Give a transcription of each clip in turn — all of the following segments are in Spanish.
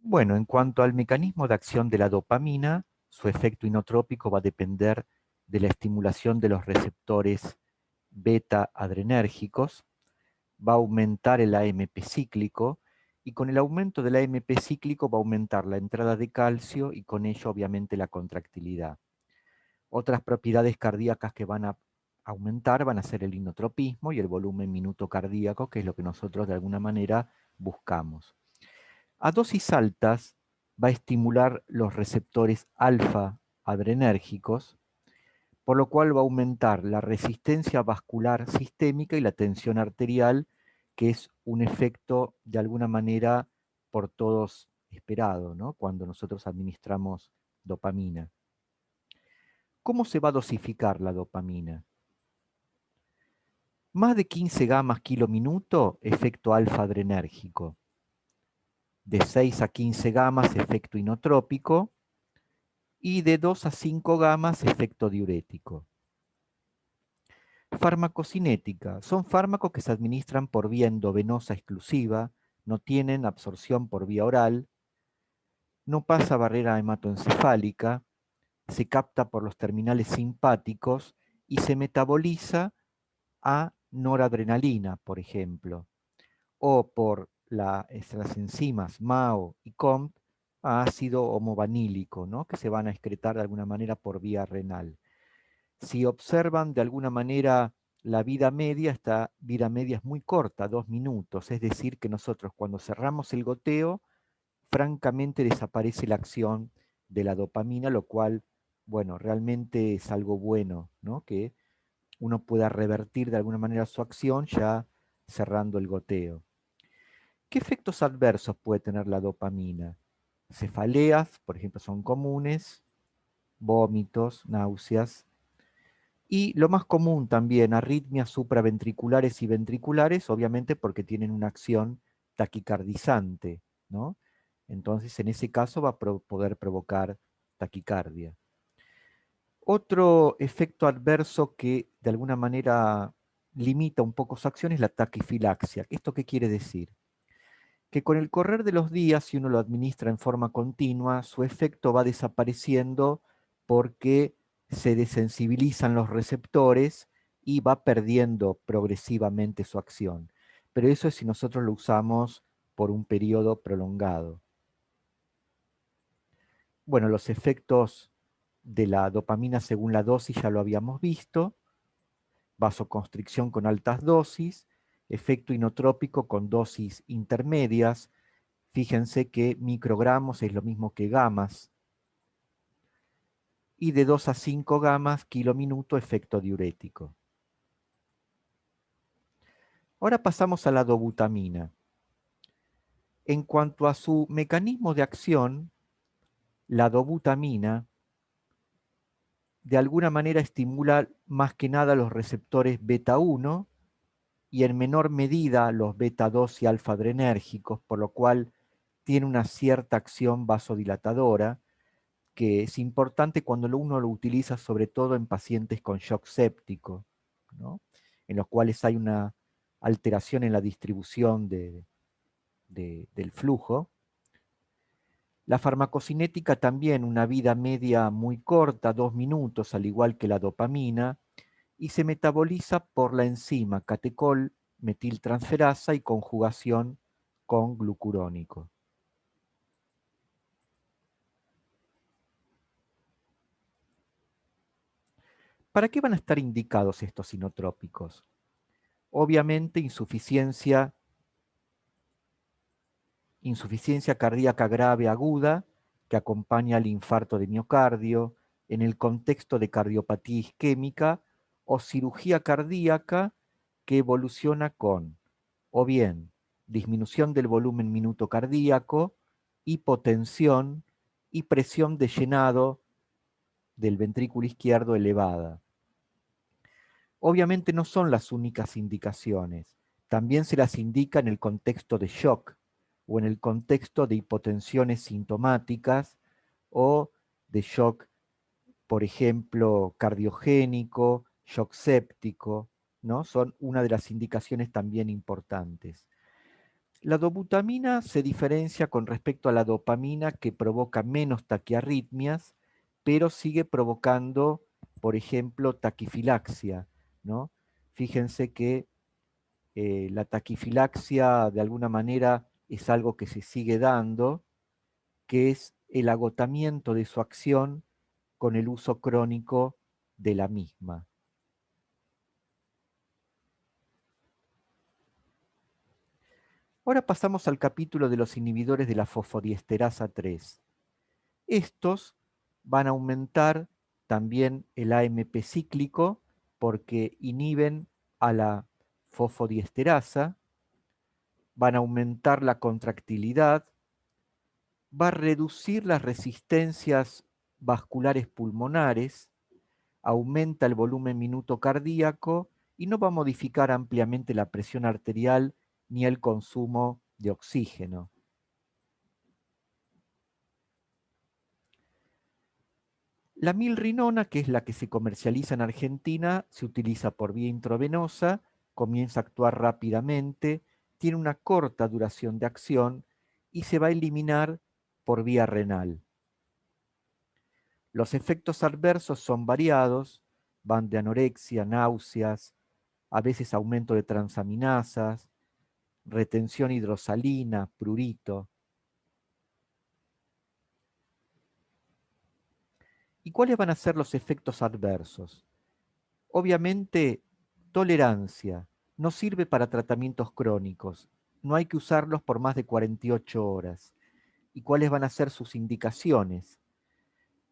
Bueno, en cuanto al mecanismo de acción de la dopamina, su efecto inotrópico va a depender de la estimulación de los receptores beta adrenérgicos, va a aumentar el AMP cíclico, y con el aumento del AMP cíclico va a aumentar la entrada de calcio y con ello obviamente la contractilidad. Otras propiedades cardíacas que van a aumentar van a ser el inotropismo y el volumen minuto cardíaco, que es lo que nosotros de alguna manera buscamos. A dosis altas va a estimular los receptores alfa adrenérgicos, por lo cual va a aumentar la resistencia vascular sistémica y la tensión arterial, que es un efecto de alguna manera por todos esperado, ¿no? Cuando nosotros administramos dopamina. ¿Cómo se va a dosificar la dopamina? Más de 15 gamas kilo minuto, efecto alfa adrenérgico. De 6 a 15 gamas, efecto inotrópico. Y de 2 a 5 gamas, efecto diurético. Farmacocinética. Son fármacos que se administran por vía endovenosa exclusiva, no tienen absorción por vía oral, no pasa barrera hematoencefálica, se capta por los terminales simpáticos y se metaboliza a noradrenalina, por ejemplo, o por las enzimas MAO y COMT a ácido homovanílico, ¿no? Que se van a excretar de alguna manera por vía renal. Si observan de alguna manera la vida media, esta vida media es muy corta, 2 minutos, es decir, que nosotros cuando cerramos el goteo, francamente desaparece la acción de la dopamina, lo cual, bueno, realmente es algo bueno, ¿no? Que uno pueda revertir de alguna manera su acción ya cerrando el goteo. ¿Qué efectos adversos puede tener la dopamina? Cefaleas, por ejemplo, son comunes, vómitos, náuseas, y lo más común también, arritmias supraventriculares y ventriculares, obviamente porque tienen una acción taquicardizante, ¿no? Entonces, en ese caso va a poder provocar taquicardia. Otro efecto adverso que de alguna manera limita un poco su acción es la taquifilaxia. ¿Esto qué quiere decir? Que con el correr de los días, si uno lo administra en forma continua, su efecto va desapareciendo porque se desensibilizan los receptores y va perdiendo progresivamente su acción. Pero eso es si nosotros lo usamos por un periodo prolongado. Bueno, los efectos de la dopamina según la dosis ya lo habíamos visto: vasoconstricción con altas dosis, efecto inotrópico con dosis intermedias. Fíjense que microgramos es lo mismo que gamas, y de 2 a 5 gamas kilo minuto, efecto diurético. Ahora pasamos a la dobutamina. En cuanto a su mecanismo de acción, la dobutamina de alguna manera estimula más que nada los receptores beta 1 y en menor medida los beta 2 y alfa adrenérgicos, por lo cual tiene una cierta acción vasodilatadora, que es importante cuando uno lo utiliza sobre todo en pacientes con shock séptico, ¿no? En los cuales hay una alteración en la distribución del flujo. La farmacocinética también, una vida media muy corta, 2 minutos, al igual que la dopamina, y se metaboliza por la enzima catecol metiltransferasa y conjugación con glucurónico. ¿Para qué van a estar indicados estos inotrópicos? Obviamente insuficiencia cardíaca grave aguda que acompaña al infarto de miocardio, en el contexto de cardiopatía isquémica o cirugía cardíaca que evoluciona con, o bien, disminución del volumen minuto cardíaco, hipotensión y presión de llenado del ventrículo izquierdo elevada. Obviamente no son las únicas indicaciones, también se las indica en el contexto de shock o en el contexto de hipotensiones sintomáticas o de shock, por ejemplo, cardiogénico, shock séptico, ¿no? Son una de las indicaciones también importantes. La dobutamina se diferencia con respecto a la dopamina, que provoca menos taquiarritmias, pero sigue provocando, por ejemplo, taquifilaxia, ¿no? Fíjense que la taquifilaxia de alguna manera es algo que se sigue dando, que es el agotamiento de su acción con el uso crónico de la misma. Ahora pasamos al capítulo de los inhibidores de la fosfodiesterasa 3. Estos van a aumentar también el AMP cíclico porque inhiben a la fosfodiesterasa, van a aumentar la contractilidad, va a reducir las resistencias vasculares pulmonares, aumenta el volumen minuto cardíaco y no va a modificar ampliamente la presión arterial ni el consumo de oxígeno. La milrinona, que es la que se comercializa en Argentina, se utiliza por vía intravenosa, comienza a actuar rápidamente, tiene una corta duración de acción y se va a eliminar por vía renal. Los efectos adversos son variados, van de anorexia, náuseas, a veces aumento de transaminasas, retención hidrosalina, prurito. ¿Y cuáles van a ser los efectos adversos? Obviamente, tolerancia. No sirve para tratamientos crónicos. No hay que usarlos por más de 48 horas. ¿Y cuáles van a ser sus indicaciones?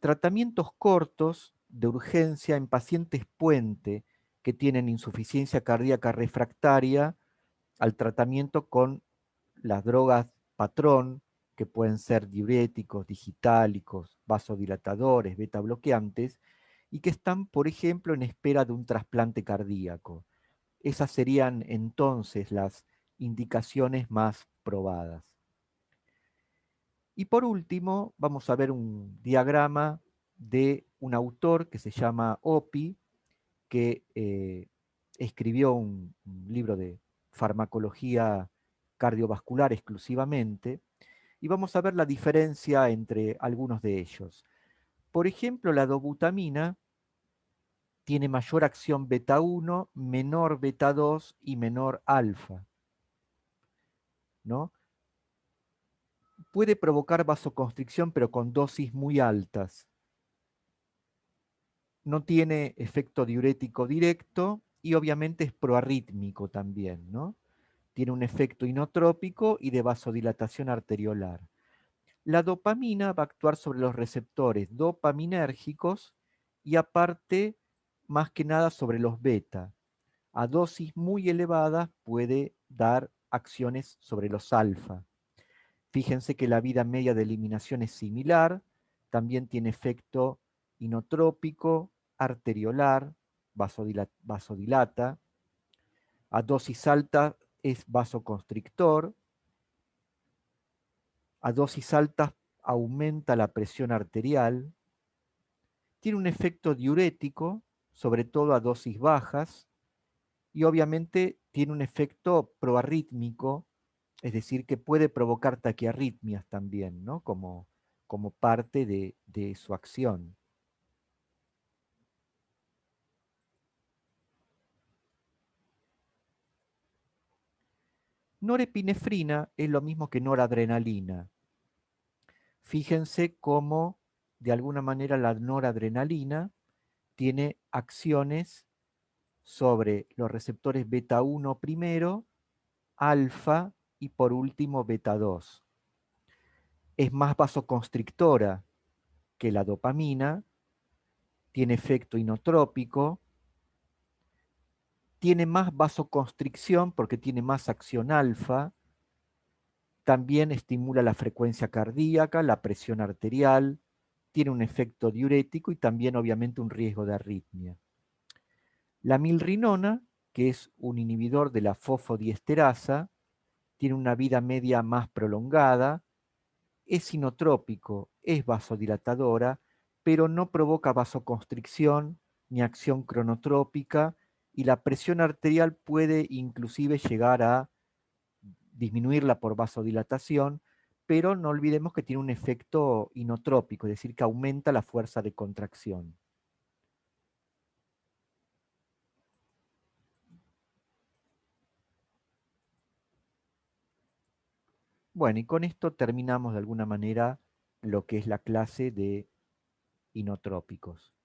Tratamientos cortos de urgencia en pacientes puente que tienen insuficiencia cardíaca refractaria al tratamiento con las drogas patrón, que pueden ser diuréticos, digitálicos, vasodilatadores, beta bloqueantes, y que están, por ejemplo, en espera de un trasplante cardíaco. Esas serían entonces las indicaciones más probadas. Y por último, vamos a ver un diagrama de un autor que se llama Opie, que escribió un libro de farmacología cardiovascular exclusivamente, y vamos a ver la diferencia entre algunos de ellos. Por ejemplo, la dobutamina tiene mayor acción beta 1, menor beta 2 y menor alfa, ¿no? Puede provocar vasoconstricción, pero con dosis muy altas. No tiene efecto diurético directo y obviamente es proarrítmico también, ¿no? Tiene un efecto inotrópico y de vasodilatación arteriolar. La dopamina va a actuar sobre los receptores dopaminérgicos y aparte, más que nada, sobre los beta. A dosis muy elevadas puede dar acciones sobre los alfa. Fíjense que la vida media de eliminación es similar, también tiene efecto inotrópico, arteriolar, vasodilata. A dosis alta es vasoconstrictor. A dosis altas aumenta la presión arterial. Tiene un efecto diurético, sobre todo a dosis bajas, y obviamente tiene un efecto proarrítmico, es decir, que puede provocar taquiarritmias también, ¿no? Como parte de su acción. Norepinefrina es lo mismo que noradrenalina. Fíjense cómo, de alguna manera, la noradrenalina tiene acciones sobre los receptores beta 1 primero, alfa y por último beta 2. Es más vasoconstrictora que la dopamina, tiene efecto inotrópico, tiene más vasoconstricción porque tiene más acción alfa, también estimula la frecuencia cardíaca, la presión arterial, tiene un efecto diurético y también obviamente un riesgo de arritmia. La milrinona, que es un inhibidor de la fosfodiesterasa, tiene una vida media más prolongada, es inotrópico, es vasodilatadora, pero no provoca vasoconstricción ni acción cronotrópica y la presión arterial puede inclusive llegar a disminuirla por vasodilatación, pero no olvidemos que tiene un efecto inotrópico, es decir, que aumenta la fuerza de contracción. Bueno, y con esto terminamos de alguna manera lo que es la clase de inotrópicos.